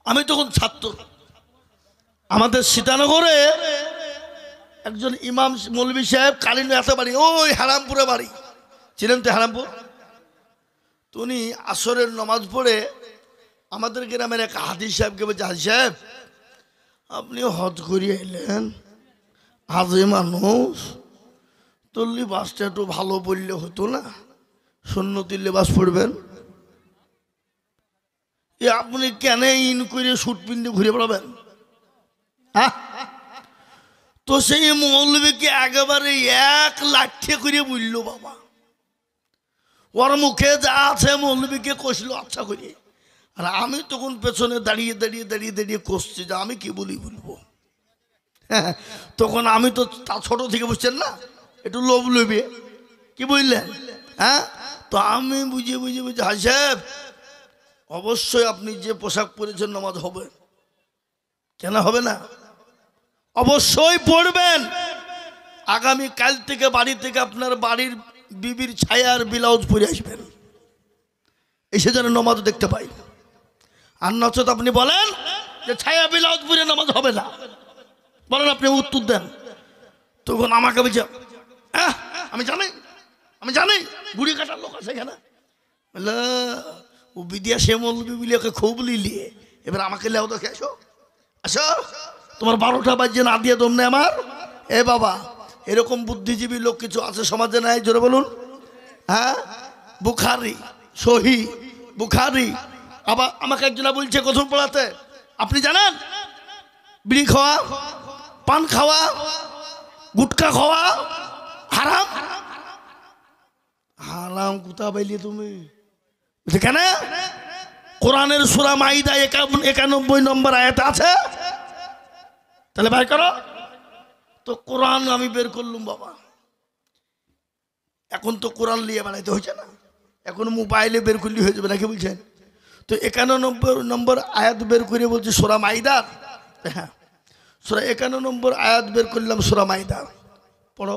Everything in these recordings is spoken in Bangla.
আমি তখন ছাত্র। আমাদের সীতানগরে একজন ইমাম মৌলভী সাহেব কালীন এত বাড়ি, ওই হারামপুরে বাড়ি, ছিলেন তো হারামপুর। তো উনি আসরের নামাজ পড়ে আমাদের গ্রামের এক হাদিস সাহেবকে বলছে, হাদিস সাহেব আপনি হজ করিয়ে এলেন, হাজি মানুষ, তোর লিবাসটা একটু ভালো পড়লে হতো না? সুন্নতির লিবাস পড়বেন, এ আপনি কেন ইন করে সুট পিন্ডে ঘুরে বেড়াবেন? হ্যাঁ, তো সেই মৌলবীকে একেবারে এক লাঠি করে বললো বাবা, ওর মুখে যা আছে মৌলবীকে কষলো আচ্ছা করে। আর আমি তখন পেছনে দাঁড়িয়ে দাঁড়িয়ে দাঁড়িয়ে দাঁড়িয়ে কষছি যে আমি কি বলবো। তখন আমি তো তা ছোট থেকে বুঝছেন না, একটু লোভ লোভে কি বুঝলেন। হ্যাঁ, তো আমি বুঝে বুঝে বুঝে, হাজি সাহেব অবশ্যই আপনি যে পোশাক পরেছেন নামাজ হবে, কেন হবে না? অবশ্যই পড়বেন। আগামী কাল থেকে বাড়ি থেকে আপনার বাড়ির বিবির ছায়ার ব্লাউজ পরে আসবেন, এসে যেন নামাজ দেখতে পাই। আর নচেত আপনি বলেন যে ছায়া ব্লাউজ পরে নামাজ হবে না, বলেন, আপনি উত্তর দেন। তখন আমাকে বলছে, আমি জানি, আমি জানি বুড়ি কাটার লোক আছে এখানে। বললো ও বিদিয়া সে মৌলবি বলে ওকে খুব লিলিয়ে, এবার আমাকে লেও দেখে আসো, আসো, তোমার 12টা বাজছে না দিয়ে দম নেই আমার। এ বাবা, এরকম বুদ্ধিজীবী লোক কিছু আছে সমাজে নাই? জোরে বলুন। হ্যাঁ, বুখারি, সহি বুখারি। আবার আমাকে একজনা বলছে গোসল পড়াতে, আপনি জানেন বিড়ি খাওয়া, পান খাওয়া, গুটকা খাওয়া হারাম? হারাম কোথা পাইলি তুমি? কেন? কোরআনের সূরা মাইদা 91 নম্বর আয়াতে আছে। তাহলে ভাই করো তো। কোরআন আমি বের করলুম বাবা, এখন তো কোরআন নিয়ে বেড়াইতে হয়েছে না, এখন মোবাইলে বের করলে হয়ে যাবে নাকি বলছেন? তো 91 নম্বর আয়াত বের করে বলছে সূরা মাইদা। হ্যাঁ, সূরা 51 নম্বর আয়াত বের করলাম সূরা মাইদা, পড়ো।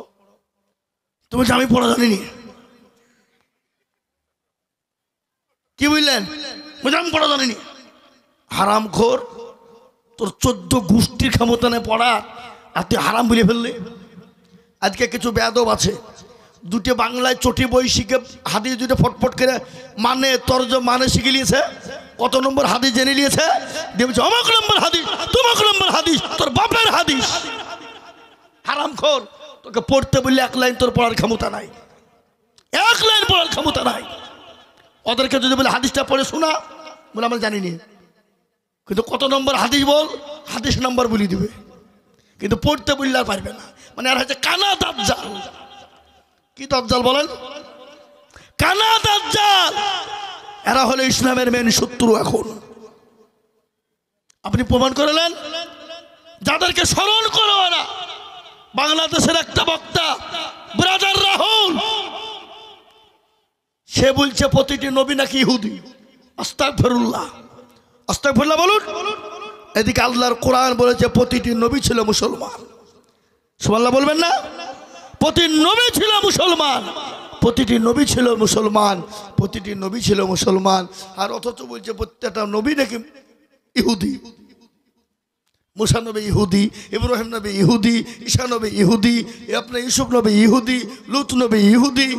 তুমি বলছো আমি পড়া জানিনি, কি বুঝলেন? বলছি আমি পড়া জানিনি। হারামখোর, তোর 14 গোষ্ঠীর ক্ষমতা নেই পড়া, আর তুই হারাম বলে ফেললি। আজকে কিছু বেয়াদব আছে, দুটো বাংলায় চটি বই শিখে হাদিস দুটো ফটফট করে মানে মানে শিখে নিয়েছে। কত নম্বর হাদিস জেনে নিয়েছে, দিয়ে বলছে অমুক নম্বর হাদিস, তমুক নম্বর হাদিস, তোর বাপের হাদিস। হারামখোর, তোকে পড়তে বললে 1 লাইন তোর পড়ার ক্ষমতা নাই, 1 লাইন পড়ার ক্ষমতা নাই। ওদেরকে যদি বলে হাদিসটা পড়ে শোনা, বলে আমরা জানিনি, কিন্তু কত নম্বর হাদিস বল, হাদিস নম্বর বলে দিবে, কিন্তু পড়তে বললে আর পারবে না। মানে আর হচ্ছে কানা দাজ্জাল। কি দাজ্জাল বলেন? কানা দাজ্জাল। এরা হলো ইসলামের মেন শত্রু। এখন আপনি প্রমাণ করলেন, যাদেরকে স্মরণ করো না। বাংলাদেশের একটা বক্তা ব্রাদার রাহুল, সে বলছে প্রতিটি নবী নাকি ইহুদি। আস্তাগফিরুল্লাহ, আস্তাগফিরুল্লাহ বলুন। এদিকে আল্লাহর কোরআন বলেছে প্রতিটি নবী ছিল মুসলমান। সুবহানাল্লাহ বলবেন না? প্রতি নবী ছিল মুসলমান, প্রতিটি নবী ছিল মুসলমান, প্রতিটি নবী ছিল মুসলমান। আর অথচ বলছে প্রত্যেকটা নবী নাকি ইহুদি। মুসা নবী ইহুদি, ইব্রাহিম নবী ইহুদি, ঈসা নবী ইহুদি, আপনার ইউসুফ নবী ইহুদি, লূত নবী ইহুদি,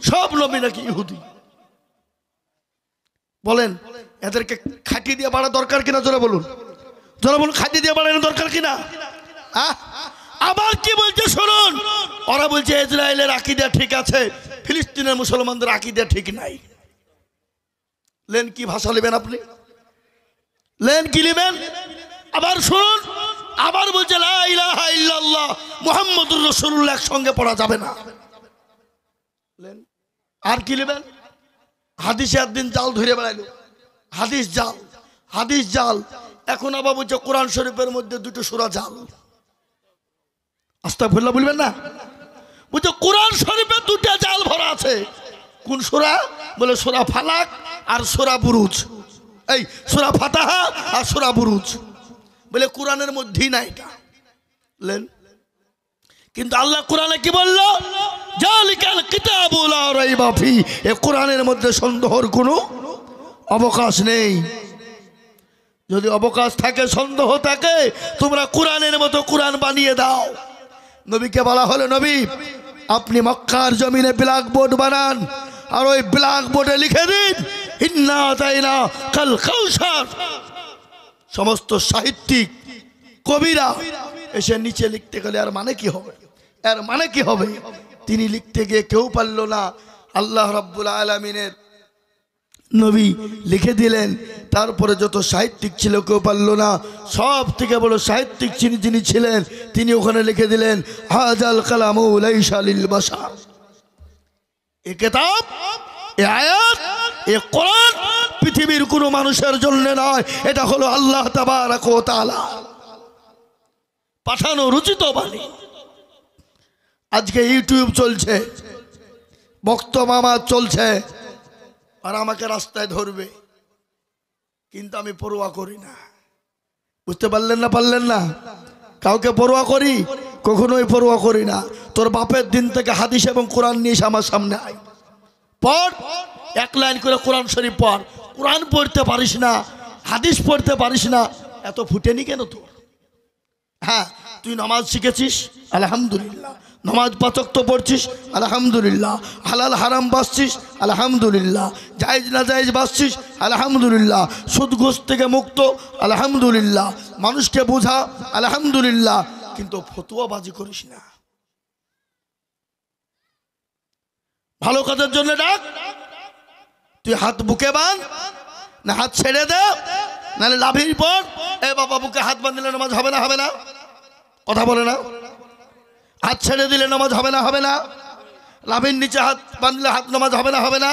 সব নবী নাকি ইহুদি। বলেন এদেরকে খাটিয়ে দিয়ে বাড়া দরকার কিনা? জোরে বলুন, জোরে বলুন, খাটিয়ে দিয়ে বাড়ানো দরকার কিনা? আবার কি বলছে শুনুন, ওরা বলছে ইসরায়েলের আকীদা ঠিক আছে, ফিলিস্তিনের মুসলমানদের আকীদা ঠিক নাই। লেন কি ভাষা নেবেন আপনি? লেন কি নেবেন? আবার শুনুন, আবার বলছে লা ইলাহা ইল্লাল্লাহ মুহাম্মাদুর রাসূলুল্লাহ একসঙ্গে পড়া যাবে না। লেন আর কি নেবেন? হাদিসে একদিন জাল ধরে বেড়াইলো, হাদিস জাল, হাদিস জাল। এখন আবার বলছে কোরআন শরীফের মধ্যে 2টো সূরা জাল। আস্তাগফিরুল্লাহ বলবেন না? বলছে কোরআন শরীফে 2টা জাল ভরা আছে। কোন সূরা? বলে সূরা ফালাক আর সূরা বুরুজ। এই সূরা ফাতাহা আর সূরা বুরুজ, বলে কোরআনের মধ্যেই নাই এটা। লেন, কিন্তু আল্লাহ কোরআনে কি বললো? জালিকাল কিতাবু লা রাইবা ফি, এই কোরআনের মধ্যে সন্দেহের কোনো অবকাশ নেই। যদি অবকাশ থাকে, সন্দেহ থাকে, তোমরা কোরআনের মতো কোরআন বানিয়ে দাও। নবীকে বলা হলো, নবী আপনি মক্কার জমিনে ব্ল্যাক বোর্ড বানান, আর ওই ব্ল্যাক বোর্ডে লিখে দিন ইন্না আতাইনা কাল কাউসার। সমস্ত সাহিত্যিক কবিরা এসে নিচে লিখতে গেলে আর মানে কি হবে, এর মানে কি হবে? তিনি লিখতে গিয়ে কেউ পারল না, আল্লাহ রাব্বুল আলামিনের নবী লিখে দিলেন। তারপরে যত সাহিত্যিক ছিল কেউ পারল না, সব থেকে বড় সাহিত্যিক যিনি ছিলেন তিনি ওখানে লিখে দিলেন হাজাল কালামু লাইসা লিল বাশার। এই কিতাব, এই আয়াত, এই কোরআন পৃথিবীর কোনো মানুষের জন্য নয়, এটা হলো আল্লাহ তাবারক ওয়া তাআলা পাঠানো রচিত বাণী। আজকে ইউটিউব চলছে, ভক্ত মামা চলছে, আর আমাকে রাস্তায় ধরবে, কিন্তু আমি পরোয়া করি না। বুঝতে পারলেন না? কাউকে পরোয়া করি? কখনোই পরোয়া করি না। তোর বাপের দিন থেকে হাদিস এবং কোরআন নিয়ে আমার সামনে আয়, পড়, এক লাইন করে কোরআন শরীফ পড়। কোরআন পড়তে পারিস না, হাদিস পড়তে পারিস না, এত ফুটেনি কেন তোর? হ্যাঁ, তুই নামাজ শিখেছিস, আলহামদুলিল্লাহ। নামাজ 5 ওয়াক্ত পড়ছিস, আলহামদুলিল্লাহ। হালাল হারাম বাঁচছিস, আলহামদুলিল্লাহ। জায়েজ না জায়েজ বাঁচছিস, আলহামদুলিল্লাহ। সুদ ঘুষ থেকে মুক্ত, আলহামদুলিল্লাহ। মানুষকে বোঝা, আলহামদুলিল্লাহ। কিন্তু ফতুয়াবাজি করিস না। ভালো কাজের জন্য ডাক, তুই হাত বুকে বাঁধ, না হাত ছেড়ে দে, নাহলে লাভির পর এ বাবা বুকে হাত বাঁধলে নামাজ হবে না? কথা বলে না? হাত ছেড়ে দিলে নামাজ হবে না? লাভির নিচে হাত বাঁধলে নামাজ হবে না?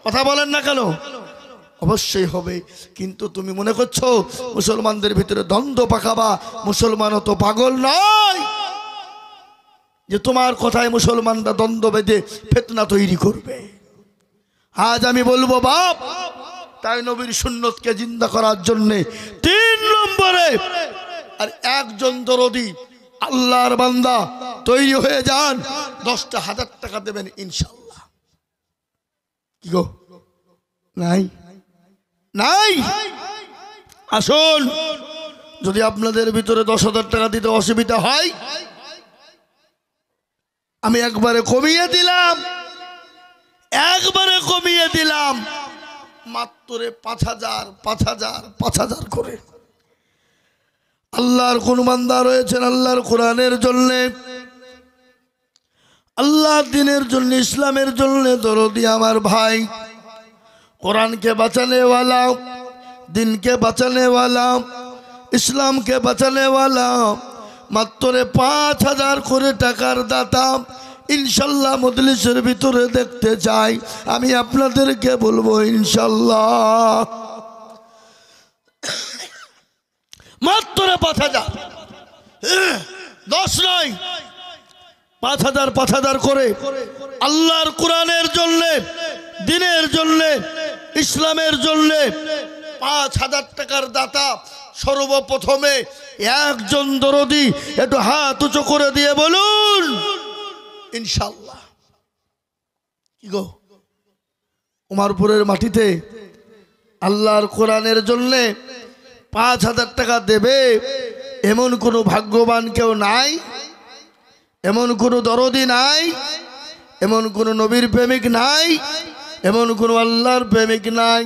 কথা বলেন না কেন? অবশ্যই হবে। কিন্তু তুমি মনে করছো মুসলমানদের ভিতরে দ্বন্দ্ব পাকাবা। মুসলমানও তো পাগল নয় যে তোমার কথায় মুসলমানরা দ্বন্দ্ব বেঁধে ফিতনা তৈরি করবে। আজ আমি বলবো বাপ, তাই নবীর সুন্নতকে জিন্দা করার জন্য 3 নম্বরে আর একজন দরদি আল্লাহর বান্দা তৈরি হয়ে যান, 10,000 টাকা দেবেন ইনশাআল্লাহ। কি গো, নাই? আসুন, যদি আপনাদের ভিতরে 10,000 টাকা দিতে অসুবিধা হয়, আমি একবারে কমিয়ে দিলাম, মাত্র 5,000 করে। আল্লাহর কোন বান্দা রয়েছেন আল্লাহর কোরআনের জন্য, আল্লাহর দ্বীনের জন্য, ইসলামের জন্য দরদি আমার ভাই, কোরআনকে বাঁচানে ওয়ালা, দ্বীনকে বাঁচানে ওয়ালা, ইসলামকে বাঁচানে ওয়ালা, মাত্র 5,000 করে টাকার দাতা ইনশাল্লাহ মজলিসের ভিতরে দেখতে চাই। আমি আপনাদেরকে বলবো ইনশাল্লাহ মাত্র 5,000, 10 নয়, 5,000 করে আল্লাহর কোরআনের জন্য, দ্বীনের জন্য, ইসলামের জন্য 5,000 টাকার দাতা সর্বপ্রথমে একজন দরদি একটু হাত উঁচু করে দিয়ে বলুন ইনশাআল্লাহ। কি গো, উমারপুরের মাটিতে আল্লাহর কোরআনের জন্য 5,000 টাকা দেবে এমন কোনো ভাগ্যবান কেউ নাই, এমন কোনো দরদি নাই, এমন কোনো নবীর প্রেমিক নাই, এমন কোনো আল্লাহর প্রেমিক নাই।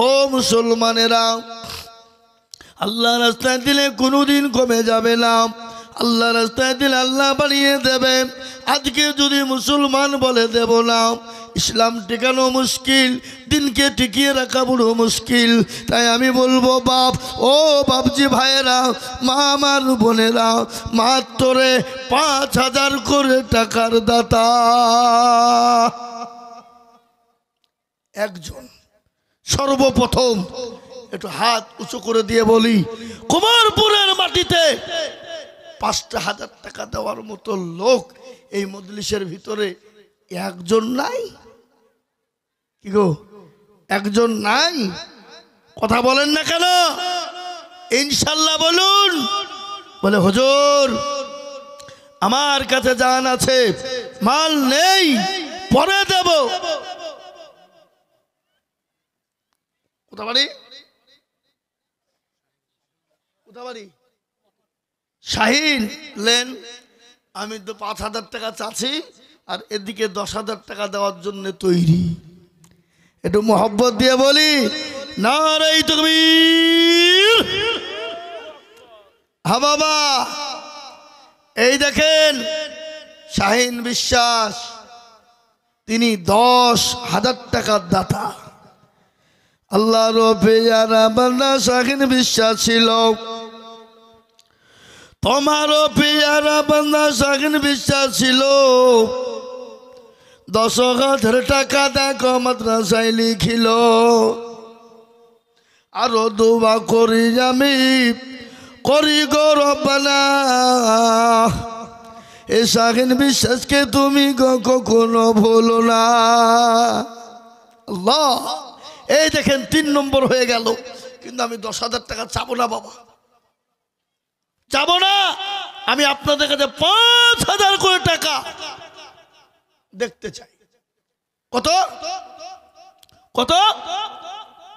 ও মুসলমানেরা, আল্লাহ রাস্তায় দিলে কোনোদিন কমে যাবে না, আল্লাহ রাস্তায় দিলে আল্লাহ বাড়িয়ে দেবে। আজকে যদি মুসলমান বলে দেব না, ইসলাম টিকানো মুশকিল, দিনকে টিকিয়ে রাখা বড় মুশকিল। তাই আমি বলবো বাপ, ও বাপজি ভাইয়েরা, মা আমার বোনেরা, মাত্র 5,000 করে টাকার দাতা একজন সর্বপ্রথম একটু হাত উঁচু করে দিয়ে বলি, কুমারপুরের মাটিতে 5,000 টাকা দেওয়ার মতো লোক এই মজলিসের ভিতরে একজন নাই? কি গো, একজন নাই? কথা বলেন না কেন? ইনশাল্লাহ বলুন। বলে হুজুর আমার কাছে জান আছে, মাল নেই, পরে দেব। কোথা বাড়ি? কোথাবাড়ি শাহিন লেন, আমি তো 5,000 টাকা চাচ্ছি, আর এদিকে 10,000 টাকা দেওয়ার জন্য তৈরি। একটু মোহব্বত দিয়ে বলি নারে তাকবীর। হ্যাঁ বাবা, এই দেখেন শাহিন বিশ্বাস, তিনি 10,000 টাকার দাতা। আল্লাহর পেয়ারা বান্দা শাহিন বিশ্বাস ছিল, তোমারও পেয়ারা বান্দা শাহিন বিশ্বাস ছিল। 10,000 টাকা দেখো মাদ্রাসায় লিখিল, আরো দোয়া করি আমি করি গো রব্বানা, এ শাহিন বিশ্বাসকে তুমি কখনো ভুলো না। আল্লাহ, এই দেখেন 3 নম্বর হয়ে গেল, কিন্তু আমি 10,000 টাকা চাবো না বাবা, চাবো না। আমি আপনাদের কাছে 5,000 করে টাকা দেখতে চাই। কত কত?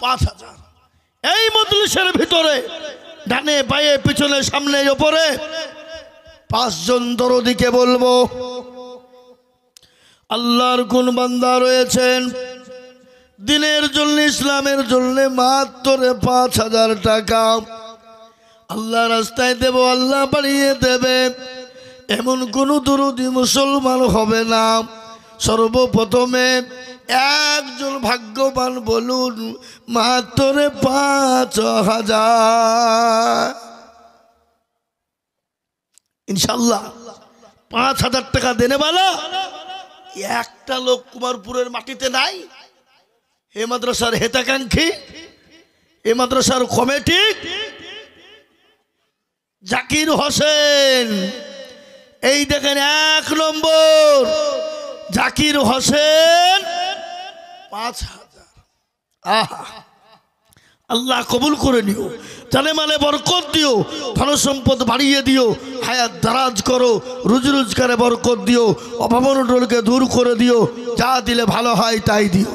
5,000। এই মজলিসের ভিতরে ডানে বায়ে পিছনে সামনে ওপরে 5 জন দরদিকে বলবো, আল্লাহর কোন বান্দা রয়েছেন দিনের জন্য ইসলামের জন্য মাত্র 5,000 টাকা আল্লাহ রাস্তায় দেব, আল্লাহ বাড়িয়ে দেবে, এমন কোন দরদি মুসলমান হবে না। সর্বপ্রথমে একজন ভাগ্যবান বলুন মাত্র 5,000। ইনশাল্লাহ 5,000 টাকা দেনে বালা একটা লোক কুমারপুরের মাটিতে নাই। এ মাদ্রাসার হেতাকাঙ্ক্ষী, এ মাদ্রাসার কমিটি জাকির হোসেন, এই দেখেন 1 নম্বর জাকির হোসেন 5,000। আহা, আল্লাহ কবুল করে নিও, জানে মালে বরকত দিও, ধন সম্পদ বাড়িয়ে দিও, হায়াত দারাজ করো, রুজি রোজগারে বরকত দিও, অভাবনটলকে দূর করে দিও, যা দিলে ভালো হয় তাই দিও।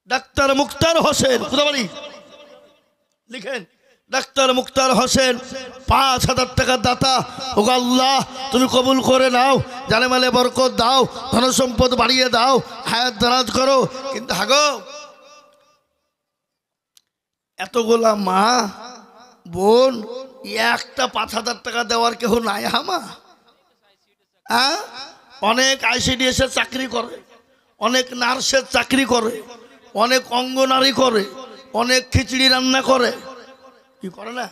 ডাক্তার মুক্তার হোসেন, কোথাবাড়ি লিখেন, ডাক্তার মুক্তার হোসেন 5,000 টাকার দাতা। ও আল্লাহ তুমি কবুল করে নাও, জানে মালে বরকত দাও, ধন সম্পদ বাড়িয়ে দাও, হায়াত দারাজ করো। কিন্তু হাগো, এতগুলা মা বোন, একটা 5,000 টাকা দেওয়ার কেউ নাই হামা? হ্যাঁ, অনেক ICDS এর চাকরি করে, অনেক নার্সের চাকরি করে, অনেক অঙ্গনারী করে, অনেক খিচড়ি রান্না করে, কি করে না?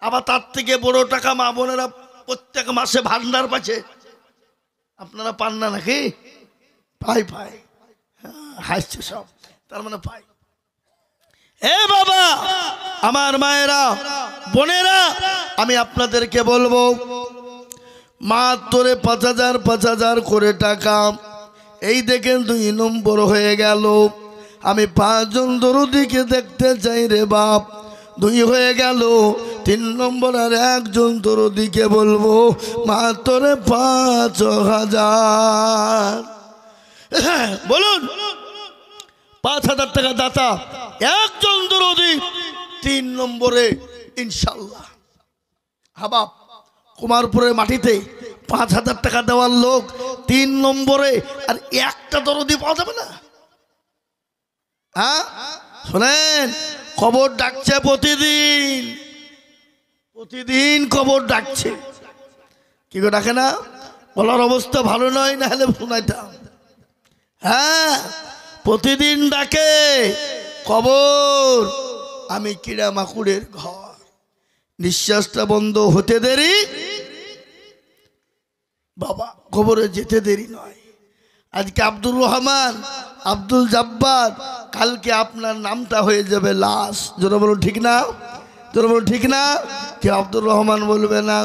আবার তার থেকে বড় টাকা মা বোনেরা প্রত্যেক মাসে ভান্ডার পাচ্ছে। আপনারা পান না নাকি? পাই পাই, হাসছে সব, তার মানে পাই। এ বাবা, আমার মায়েরা বোনেরা, আমি আপনাদেরকে বলবো মাত্র 5,000 করে টাকা। এই দেখেন 2 নম্বর হয়ে গেল। আমি 5 জন দরদিকে দেখতে চাই রে বাপ, 2 হয়ে গেল। 3 নম্বর আর 1 জন দরদিকে বলবো মাত্র 5,000। বলুন 5,000 টাকা দাতা, 1 জন দরদি। 3 নম্বরে ইনশাল্লাহ হাবাব কুমারপুরের মাটিতে 5,000 টাকা দেওয়ার লোক 3 নম্বরে, আর একটা দরদি পাওয়া যাবে না? হ্যাঁ শোনেন, খবর ডাকছে প্রতিদিন, প্রতিদিন খবর ডাকছে। কি করে ডাকে না? বলার অবস্থা ভালো নয়, না হলে শোনাইতাম। হ্যাঁ, প্রতিদিন ডাকে খবর। আমি কিড়া মাকুড়ের ঘর, নিঃশ্বাসটা বন্ধ হতে দেরি বাবা, খবরে যেতে দেরি নয়। আজকে আব্দুর রহমান, আব্দুল জব্বার, কালকে আপনার নামটা হয়ে যাবে লাশ। যারা বলুন ঠিক না, যারা বলুন ঠিক না। কে আব্দুর রহমান বলবে না,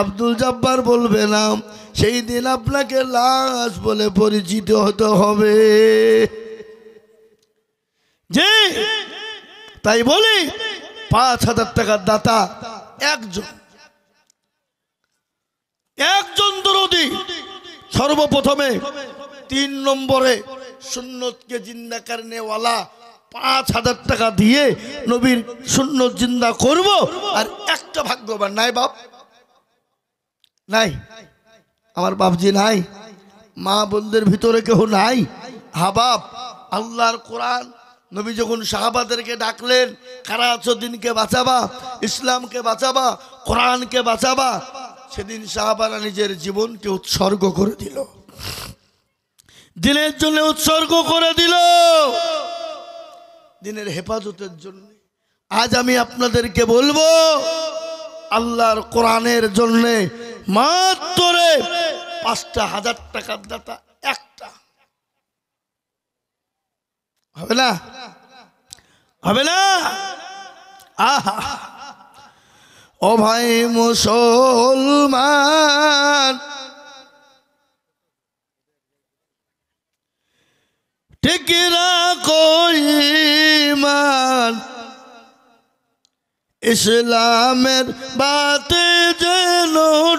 আব্দুল জব্বার বলবে না, সেই দিন আপনাকে লাশ বলে পরিচিত হতে হবে। জি তাই বলি 5,000 টাকার দাতা একজন দরদি। সর্বপ্রথমে 3 নম্বরে সুন্নতকে জিন্দা করনেওয়ালা 5,000 টাকা দিয়ে নবীর সুন্নত জিন্দা করব, আর একটা ভাগ্যবান নাই বাপ, নাই আমার বাপজি নাই, মা বোনদের ভিতরে কেউ নাই। হাবাব আল্লাহর কোরআন নবী যখন সাহাবাদেরকে ডাকলেন, কারা আছো দিনকে বাঁচাবা, ইসলামকে বাঁচাবা, কোরআনকে বাঁচাবা, সেদিন সাহাবারা নিজের জীবনকে উৎসর্গ করে দিল, দিনের জন্য উৎসর্গ করে দিল, দিনের হেফাজতের জন্য। আজ আমি আপনাদেরকে বলবো, আল্লাহর কোরআনের জন্য মাত্র 5,000 টাকার দাতা একটা হবে না, হবে না। আহা ও ভাই মুসলমান, ঠিক রাখো ঈমান, ইসলামের বাতে যেন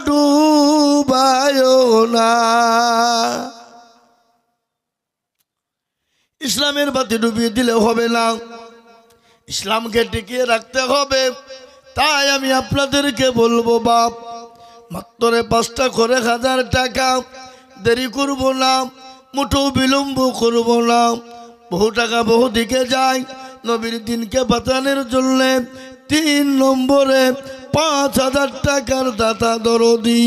ডুবায়ো না। ইসলামের বাতি ডুবিয়ে দিলে হবে না, ইসলামকে টিকিয়ে রাখতে হবে। তাই আমি আপনাদেরকে বলবো বাপ, মাত্র 5টা করে 1,000 টাকা, দেরি করব না, মুঠো বিলম্ব করব না। বহু টাকা বহু দিকে যায়, নবীর দিনকে বাঁচানোর জন্য 3 নম্বরে 5,000 টাকার দাতা দরদি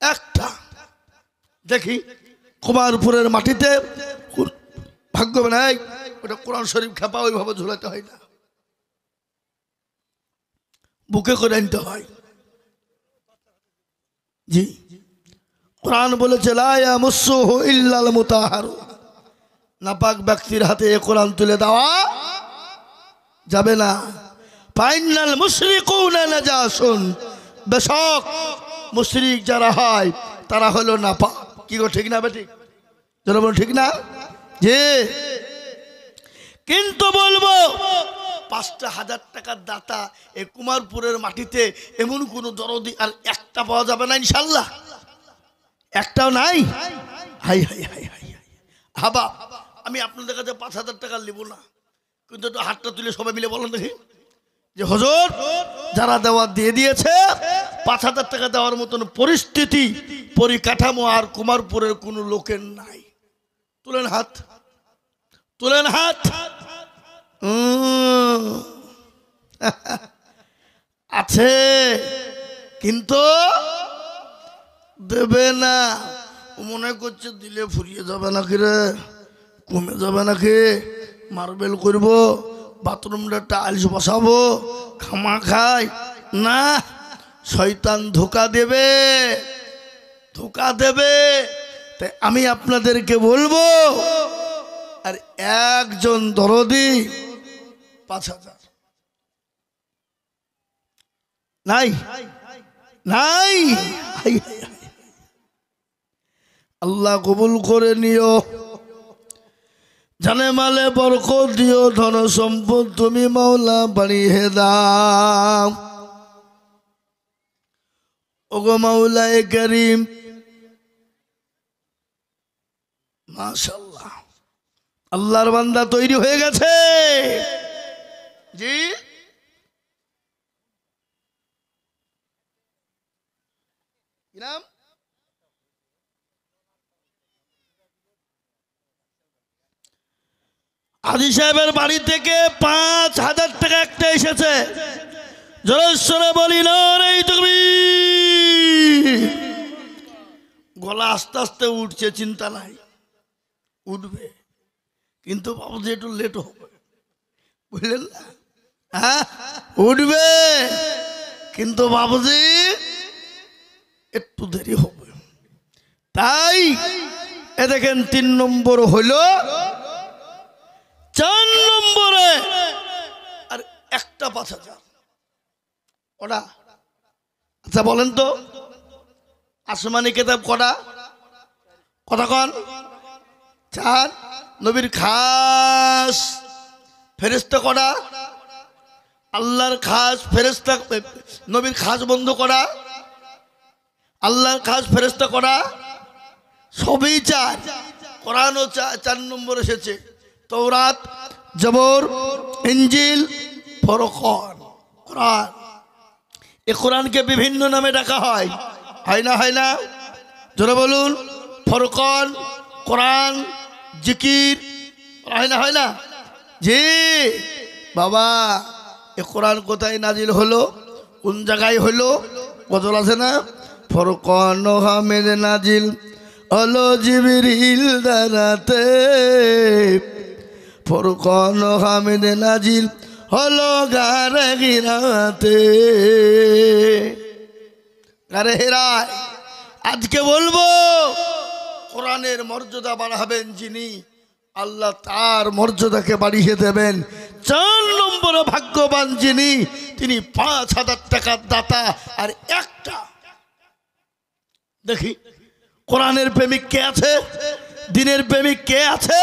একটা। দেখি কুমারপুরের মাটিতে ভাগ্য নাই, ওটা কোরআন শরীফ খেপা ওইভাবে ঝুলাতে হয় না, বুকে করে আনতে হয়। জি, কোরআন বলেছে লা ইয়ামাসসুহু ইল্লাল মুতাহহারুন, নাপাক ব্যক্তির হাতে এই কোরআন তুলে দেওয়া যাবে না। ফাইনাল মুশরিকুনা নাজাসুন, বেশক মুশরিক যারা হয় তারা হলো নাপাক। কি গো ঠিক না বেঠিক? যারা বল ঠিক না? জি, কিন্তু বলবো 5,000 টাকার দাতা এই কুমারপুরের মাটিতে এমন কোন দরদি আর একটা পাওয়া যাবে না ইনশাল্লাহ, একটাও নাই। হাই হাই হাই হাই হাবা, আমি আপনাদের কাছে 5,000 টাকা নেব না, কিন্তু একটু হাতটা তুলে সবাই মিলে বলেন দেখি যে হুজুর যারা দেওয়া দিয়ে দিয়েছে, 5,000 টাকা দেওয়ার মতন পরিস্থিতি পরিকাঠামো আর কুমারপুরের কোনো লোকের নাই। তুলেন হাত, তুলেন হাত। আছে কিন্তু দেবে না। মনে করছে দিলে ফুরিয়ে যাবে নাকি রে, কমে যাবে নাকি, মার্বেল করব, বাথরুমটা টাইলস বসাবো, খামা খাই না, শয়তান ধোকা দেবে, ধোকা দেবে। তাই আমি আপনাদেরকে বলবো, আর একজন দরদি 5,000 নাই, নাই। আল্লাহ কবুল করে নিও, জানে মালে বরকত দিও, ধন সম্পদ তুমি মাওলা বাড়িয়ে দাও। ওগো মাওলায়ে কারীম, মাশাআল্লাহ আল্লাহর বান্দা তৈরি হয়ে গেছে। জি, কি নাম? হাজী সাহেবের বাড়ি থেকে 5,000 টাকা একটা এসেছে। জোরে বলি নারে তাকবীর। গলা আস্তে আস্তে উঠছে, চিন্তা নাই, উঠবে, কিন্তু বাবুজি একটু লেট হবে, বুঝলেন না? হ্যাঁ, উঠবে, কিন্তু বাবুজি একটু দেরি হবে। তাই এ দেখেন 3 নম্বর হইল, 4 নম্বরে আর একটা 5,000 ওটা। আচ্ছা বলেন তো, আসমানি কিতাব কটা? কথা কন? 4। নবীর খাস ফেরেশতা কটা? আল্লাহর খাস ফেরেশতা, নবীর খাস বন্ধু কটা? আল্লাহর খাস ফেরেশতা কটা? সবই 4। কোরআনও 4 নম্বর এসেছে, তৌরাত, জবর, ইনজিল, ফুরকান। কোরআন, এই কোরআনকে বিভিন্ন নামে ডাকা হয়, হয় না? হয় না? জোরে বলুন। ফুরকান, কোরআন, জিকির, হয় না? হয় না? জি বাবা, এই কোরআন কোথায় নাজিল হলো, কোন জায়গায় হলো? গজল আছে না? ফুরকান হামেদ নাজিল হলো জিবরিল দ্বারাতে, ফুরকান হামেদ নাজিল হলো গারে গিরাতে। গারে হেরায় আজকে বলবো, কোরআনের মর্যাদা বাড়াবেন যিনি, আল্লাহ তার মর্যাদাকে বাড়িয়ে দেবেন। 4 নম্বর ভাগ্যবান যিনি, তিনি 5,000 টাকার দাতা। আর একটা দেখি, কোরআনের প্রেমিক কে আছে, দিনের প্রেমিক কে আছে?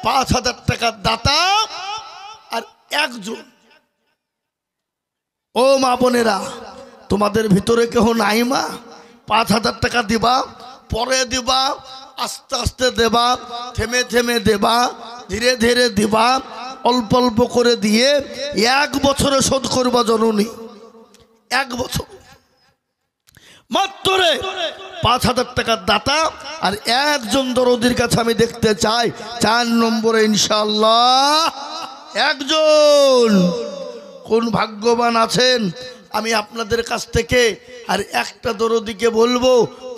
5,000 টাকার দাতা আর একজন। ও মা বোনেরা, তোমাদের ভিতরে কেউ নাই মা? 5,000 টাকা দিবা, পরে দিবা, আস্তে আস্তে দেবা, থেমে থেমে দেবা, ধীরে ধীরে দিবা, অল্প অল্প করে দিয়ে 1 বছরে শোধ করবা জননী। 1 বছর মাত্র 5,000 টাকার দাতা আর একজন দরদির কাছে আমি দেখতে চাই 4 নম্বরে ইনশাআল্লাহ একজন। কোন ভাগ্যবান আছেন? আমি আপনাদের কাছ থেকে আর একটা দরদিকে বলবো,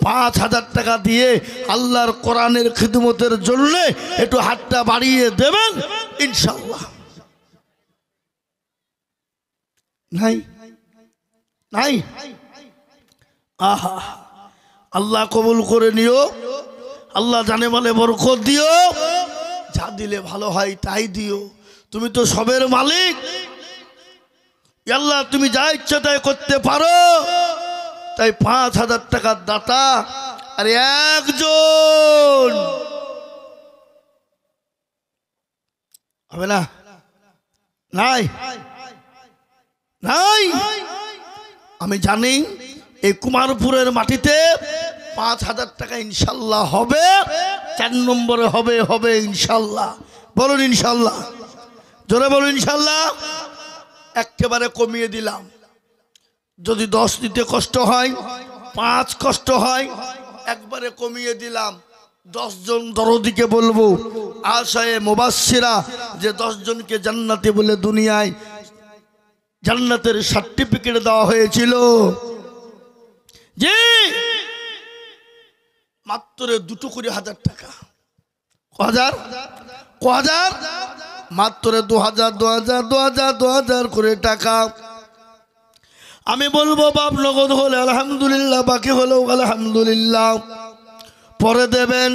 5,000 টাকা দিয়ে আল্লাহর কোরআনের খিদমতের জন্য একটু হাতটা বাড়িয়ে দেবেন ইনশাআল্লাহ। নাই? নাই? আহা, আল্লাহ কবুল করে নিও, আল্লাহ জানে বলে বরকত দিও, যা দিলে ভালো হয় তাই দিও। তুমি তো সবের মালিক আল্লাহ, তুমি যা ইচ্ছা তাই করতে পারো। তাই 5,000 টাকার দাতা আর একজন হবে না? নাই? নাই? আমি জানি এই কুমারপুরের মাটিতে 5,000 টাকা ইনশাল্লাহ হবে, 4 নম্বরে হবে, হবে ইনশাল্লাহ। বলুন ইনশাল্লাহ, জোরে বলুন ইনশাল্লাহ। একেবারে কমিয়ে দিলাম, যদি 10 দিতে কষ্ট হয়, 5 কষ্ট হয়, একবারে কমিয়ে দিলাম। 10 জন দরদিকে বলবো, আশায়ে মুবাশশিরা, যে 10 জনকে জান্নাতি বলে দুনিয়ায় জান্নাতের সার্টিফিকেট দেওয়া হয়েছিল, জি মাত্র 2 করে 1,000 টাকা। কহাজার? মাত্র 2,000 2,000 2,000 2,000 করে টাকা। আমি বলবো বাপ নগদ হলে আলহামদুলিল্লাহ, বাকি হলেও আলহামদুলিল্লাহ। পরে দেবেন,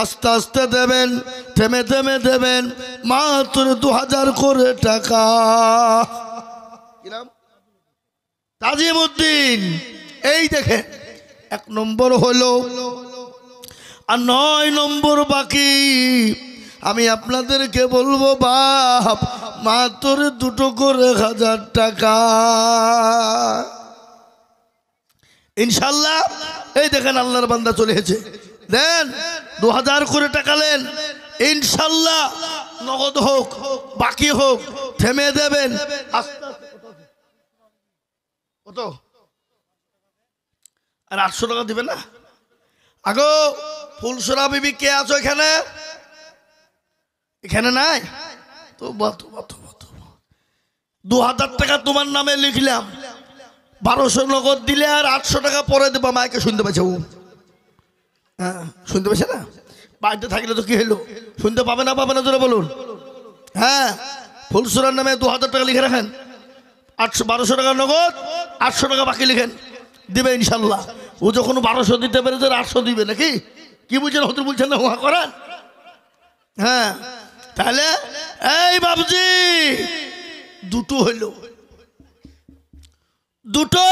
আস্তে আস্তে দেবেন, থেমে থেমে দেবেন, মাত্র 2,000 করে টাকা। তাজিমউদ্দিন, এই দেখেন 1 নম্বর হলো আর 9 নম্বর বাকি। আমি আপনাদেরকে বলবো বাপ, মাত্র 2 করে 1,000 টাকা ইনশাল্লাহ। এই দেখেন আল্লাহর বান্দা চলে এসেছে, দেন 2,000 করে টাকা নেন ইনশাল্লাহ। নগদ হোক বাকি হোক, থেমে দেবেন, আস্তে আস্তে। কত? আর 800 টাকা দিবেন না? আগো ফুলসরা বিবি কে আছো এখানে? এখানে নাই তো? 2,000 টাকা তোমার নামে লিখলাম, 1200 নগদ দিলে আর 800 টাকা পরে দেবা। মাইকে শুনতে পাচ্ছে? হ্যাঁ শুনতে পাচ্ছে না? বাড়িতে থাকলে তো কি হলো, শুনতে পাবে না? পাবে না জোরে বলুন। হ্যাঁ, ফুলসরার নামে 2,000 টাকা লিখে রাখেন, 1200 টাকা নগদ, 800 টাকা বাকি লিখেন, দিবে ইনশাল্লাহ। ও যখন 1200 দিতে পেরে 800 দিবে নাকি? কি বুঝছেন? হতে বলছেন না হুয়া করেন? হ্যাঁ, তাহলে এই বাবজি 2 হইল, 2।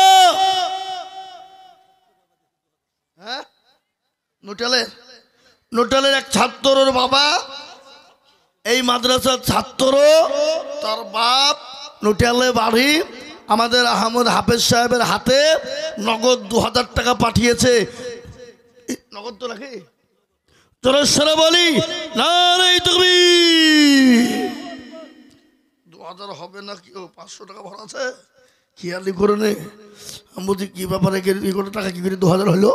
হ্যাঁ, নোটালের এক ছাত্রর বাবা, এই মাদ্রাসার ছাত্র, তার বাপ নোটালে বাড়ি, আমাদের আহমদ হাফেজ সাহেবের হাতে নগদ 2,000 টাকা পাঠিয়েছে। নগদ তো নাকি জোরে বলি নারে তাকবীর। 2000 হবে না কি? 500 টাকা ভরা আছে, খেয়ালি করে নে। আমি বলছি কি ব্যাপারে, কি করে টাকা কি করে 2000 হলো?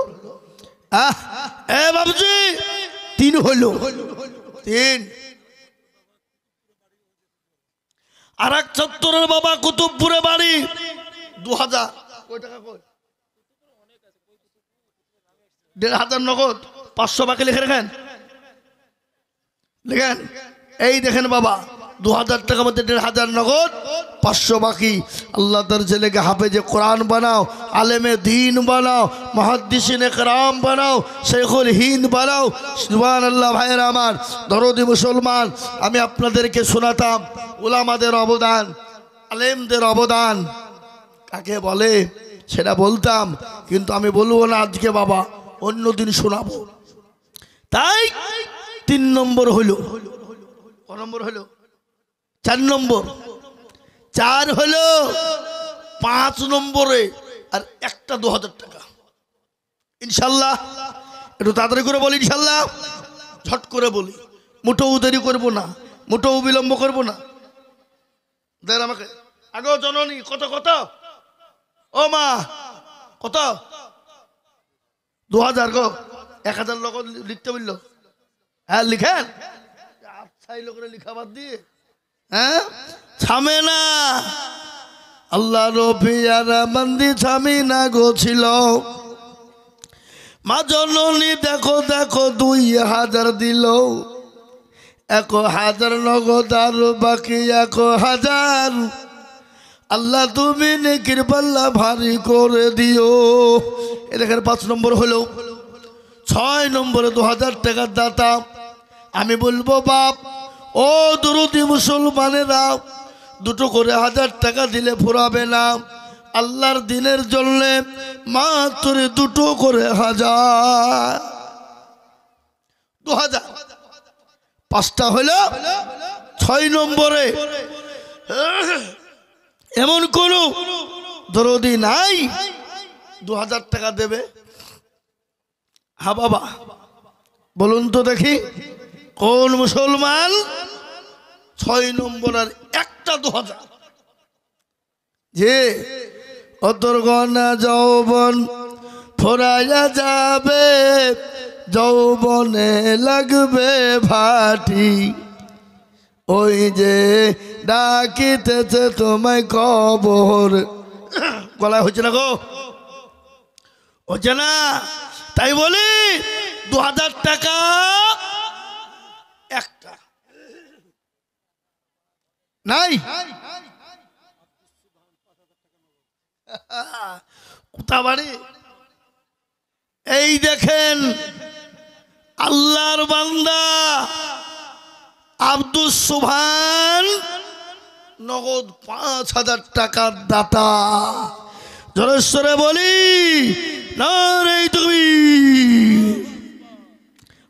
এ বাবুজি 3 হলো, 3। আর এক চত্বরের বাবা কুতুবপুরে বাড়ি, 2000। কয় টাকা কয়? 1500 নগদ, 500 বাকি লিখে রাখেন, লিখেন। এই দেখেন বাবা, 2000 টাকার মধ্যে 1500 নগদ, 500 বাকি। আল্লাহ তার ছেলেকে হাফেজে কোরআন বানাও, আলেমে দ্বীন বানাও, মুহাদ্দিসিনে কেরাম বানাও, শেখুল হিন্দ বানাও। সুবহানাল্লাহ। ভাইয়েরা আমার, দরদি মুসলমান, আমি আপনাদেরকে শোনাতাম উলামাদের অবদান, আলেমদের অবদান কাকে বলে সেটা বলতাম, কিন্তু আমি বলবো না আজকে বাবা, অন্যদিন শোনাবো। তাই 3 নম্বর হলো। ক নম্বর হলো? 4 নম্বর। 4 হলো 5 নম্বরে আর একটা 2000 টাকা ইনশাল্লাহ। একটু তাড়াতাড়ি করে বলি ইনশাল্লাহ, ঝট করে বলি, মোটেও দেরি করবো না, মোটেও বিলম্ব করবো না। দেন আমাকে আগে জননী। কত কত? ও মা কত? 2000 গো। 1000 লোক লিখতে বললো। হ্যাঁ লিখেন, আচ্ছাইলো করে লিখা বাদ দিয়ে, হ্যাঁ থামে না। আল্লাহ রবিয়ারা বান্দি থামি না গো ছিল। মা জননী দেখো দেখো 2000 দিল, 1000 নগদ আর বাকি 1000। আল্লাহ তুমি নেকির পাল্লা ভারী করে দিও। এলাকার 5 নম্বর হলো। 6 নম্বরে 2000 টাকার দাতা। আমি বলবো বাপ, ও দরদি মুসলমানেরা, 2 করে 1000 টাকা দিলে ফুরাবে না। আল্লাহর দিনের জন্য মাত্র 2 করে 1000, 2000। 5টা হলো। 6 নম্বরে এমন কোন দরদি নাই 2000 টাকা দেবে? হ্যাঁ বাবা বলুন তো দেখি, কোন মুসলমান 6 নম্বর আর একটা 2000? যে অতর গনা যৌবন ফোরাইয়া যাবে, যৌবনে লাগবে ভাটি, ওই যে ডাকিতেছে তোমায় কবর। গলায় হচ্ছে না গো, হচ্ছে না? তাই বলি 2000 টাকা একটা নাই। কোথা বাড়ি? এই দেখেন আল্লাহর বান্দা আব্দুস সুবহান নগদ 5000 টাকার দাতা। জোরেশ্বরে বলি নারে তাকবীর।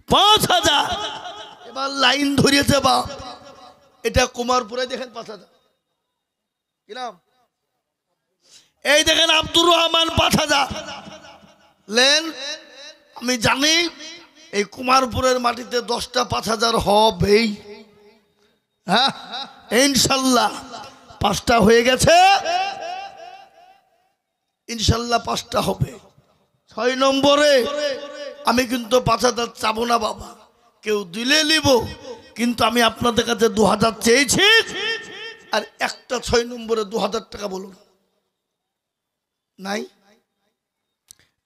5000। এবার লাইন ধরিয়েছে বাপ। এটা কুমারপুরে দেখেন 5000। কি নাম? এই দেখেন আব্দুর রহমান 5000 লেন। আমি জানি এই কুমারপুরের মাটিতে 10টা 5000 হবেই। হ্যাঁ ইনশাল্লাহ 5টা হয়ে গেছে, ইনশাল্লাহ 5টা হবে। 6 নম্বরে আমি কিন্তু 5000 চাবো না বাবা, কেউ দিলে নিব, কিন্তু আমি আপনাদের কাছে 2000 চেয়েছি। আর একটা 6 নম্বরে 2000 টাকা বলুন। নাই?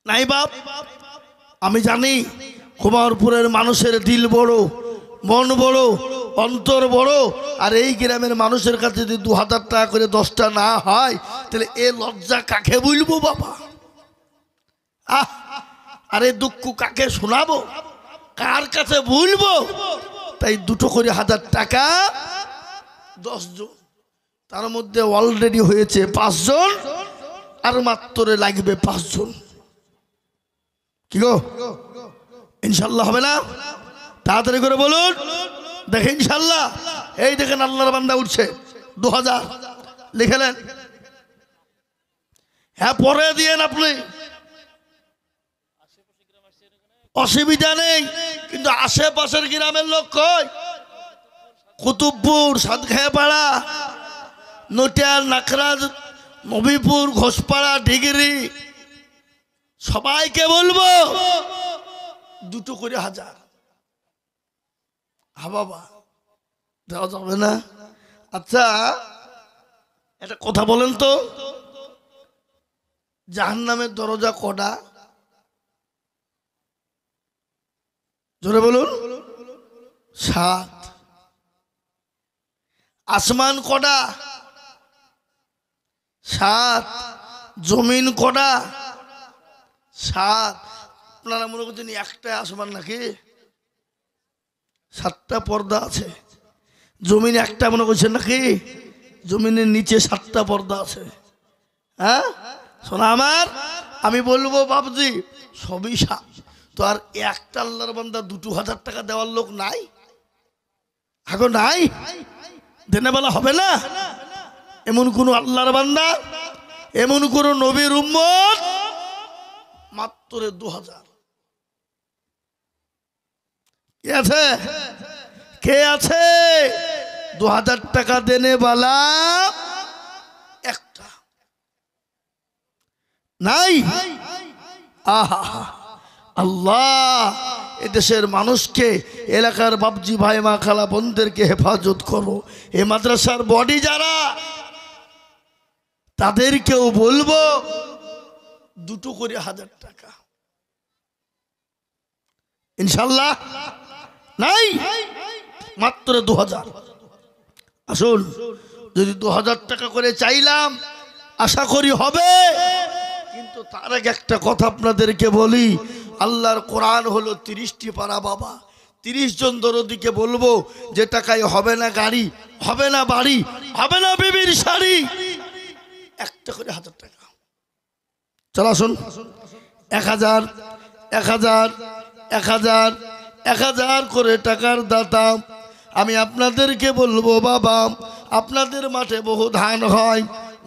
নাই বাপ। আমি জানি কুমারপুরের মানুষের দিল বড়, মন বড়, অন্তর বড়। আর এই গ্রামের মানুষের কাছে যদি 2000 টাকা করে 10টা না হয়, তাহলে এ লজ্জা কাকে বলবো বাবা? আরে দুঃখ কাকে শোনাবো, কার কাছে বলবো? তাই 2 করে 1000 টাকা 10 জন, তার মধ্যে অলরেডি হয়েছে 5 জন, আর মাত্র লাগবে 5 জন। কি গো ইনশাল্লাহ হবে না? তাড়াতাড়ি করে বলুন দেখেন ইনশাল্লাহ। এই দেখেন আল্লাহর বান্দা উঠছে 2000 লিখেলেন। হ্যাঁ পরে দিয়েন আপনি। অসুবিধা নেই, কিন্তু আশেপাশের গ্রামের লোক কই? কুতুবপুর, সাতখায়াপাড়া, নটিয়াল, নাকরাজ, নবীপুর, ঘোষপাড়া, ডিগরি, সবাইকে বলবো 2 করে 1000। বাবা দেওয়া যাবে না? আচ্ছা একটা কথা বলেন তো, জাহান্নামের দরজা কটা? জোরে বলুন। 7। আসমান কটা? 7। জমিন কটা? 7। আপনারা মনে করছেন একটা আসমান নাকি? 7টা পর্দা আছে। জমিন একটা মনে করছেন নাকি? জমিনের নিচে 7টা পর্দা আছে। হ্যাঁ শোনা আমার, আমি বলবো বাবজি সবই 7। তো আর একটা আল্লাহর বান্দা 2000 টাকা দেওয়ার লোক নাই? এখন নাই, দেনে বেলা হবে না? এমন কোন আল্লাহর বান্দা, এমন কোন নবীর উম্মত মাত্র 2000? কে আছে? কে আছে 2000 টাকা দেনে বালা? একটা নাই। আহা আল্লাহ এদেশের মানুষকে, এলাকার বাবজি ভাই মা খালা বোনদেরকে হেফাজত করো। এ মাদ্রাসার বডি যারা, তাদেরকেও বলবো 2 করে 1000 টাকা ইনশাল্লাহ। নাই, মাত্র 2000। আসুন, যদি 2000 টাকা করে চাইলাম, আশা করি হবে। কিন্তু তার আগে একটা কথা আপনাদেরকে বলি, আল্লাহর কোরআন হলো 30টি পারা বাবা। 30 জন দরদিকে বলবো যে টাকায় হবে না গাড়ি, হবে না বাড়ি, হবে না বিবির শাড়ি, 1 করে 1000 টাকা। চল আসুন, 1000 1000 1000 1000 করে টাকার দাতা। আমি আপনাদেরকে বলবো বাবা, আপনাদের মাঠে বহু ধান হয়,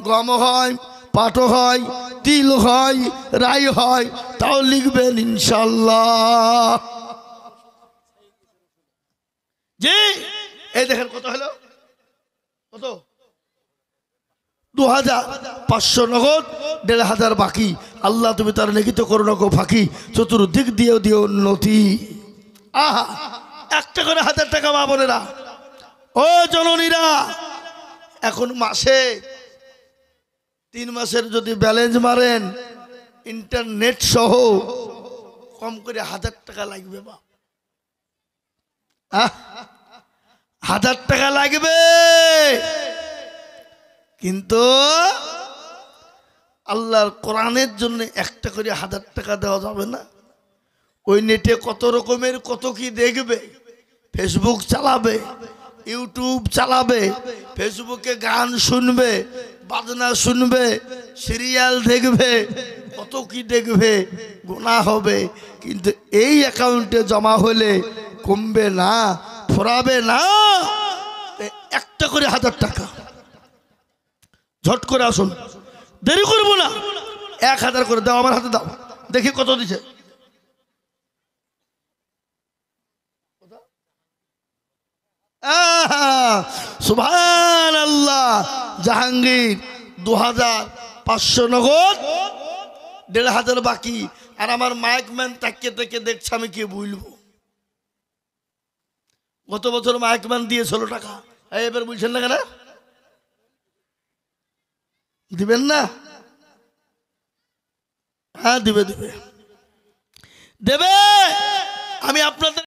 গম হয়, পাট হয়, তিল হয়, রাই হয়, তাও লিখবেন ইনশাল্লাহ। জি, এই দেখেন কত হলো, কত? 2500 নগদ, 1500 বাকি। আল্লাহ তুমি তার লিখিত করো না গো ফাঁকি, চতুর্দিক দিয়েও দিও উন্নতি। আহা, 1 করে 1000 টাকা মা বোনেরা, ও জননীরা। এখন মাসে 3 মাসের যদি ব্যালেন্স মারেন ইন্টারনেট সহ, কম করে 1000 টাকা লাগবে বা 1000 টাকা লাগবে। কিন্তু আল্লাহর কোরআনের জন্য 1 করে 1000 টাকা দেওয়া যাবে না। ওই নেটে কত রকমের কত কি দেখবে, ফেসবুক চালাবে, ইউটিউব চালাবে, ফেসবুকে গান শুনবে, বাজনা শুনবে, সিরিয়াল দেখবে, কত কি দেখবে, গুনাহ হবে। কিন্তু এই অ্যাকাউন্টে জমা হলে কমবে না, ফুরাবে না। 1 করে 1000 টাকা, ঝট করে আসুন, দেরি করবো না। 1000 করে দাও, আমার হাতে দাও, দেখি কত দিছে। সুবহানাল্লাহ। জাহাঙ্গীর 2500 নগদ, 1500 বাকি। আর আমার মাইকম্যান তাকিয়ে থেকে দেখছে, আমি কি বলবো। গত বছর মাইকম্যান দিয়ে 16 টাকা, এবার বলছেন না কেন? দিবেন না? হ্যাঁ দিবে, দিবে, দেবে। আমি আপনাদের